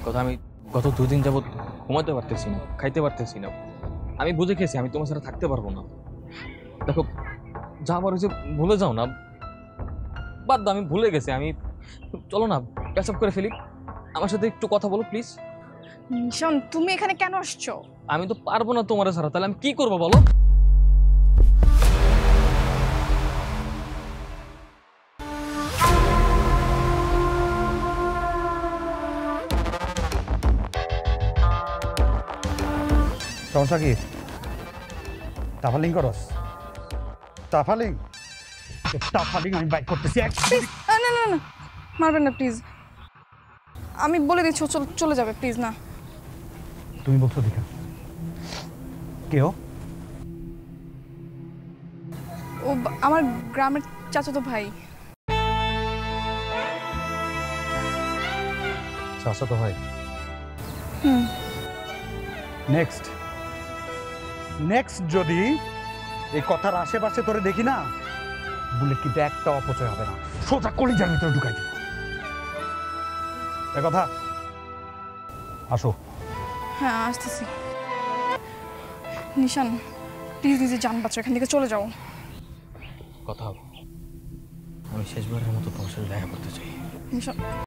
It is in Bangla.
কথা, আমি গত 2 দিন যাবত ঘুমাতে পারতেছি না, খাইতে পারতেছি না। আমি বুঝে গেছি আমি তোমার সাথে থাকতে পারবো না। দেখো, যা আমার হয়েছে ভুলে যাও না। বাদ দাও, আমি ভুলে গেছি। চলো না, প্যাচ আপ করে ফেলি। আমার সাথে একটু কথা বলো প্লিজ। নিশান, তুমি এখানে কেন আসছো? আমি তো পারবো না তোমার ছাড়া, তাহলে আমি কি করবো বলো? সমস্যা কি? টাফালিং করস? টাফালিং টাফালিং আমি বাইক করতেছি। না না না না, মারবেন না প্লিজ। আমি বলে দিচ্ছি ও চলে যাবে, প্লিজ না। তুমি বলছো দেখা কেউ? ও আমার গ্রামের চাচাতো ভাই। চাচাতো ভাই? হুম। নেক্সট নেক্সট যদি এই কথার আশেপাশে তোরে দেখি না, বুলেট কিন্তু একটা অপচয় হবে না, সোজা কলিজার ভিতরে ঢুকাই দিব। এ কথা, আসো। হ্যাঁ, আসতেছি। নিশান, প্লিজ নিজে জান বাঁচো, এখান থেকে চলে যাও। কথা, আমি শেষবারের মতো তোমার সাথে দেখা করতে চাই। নিশান।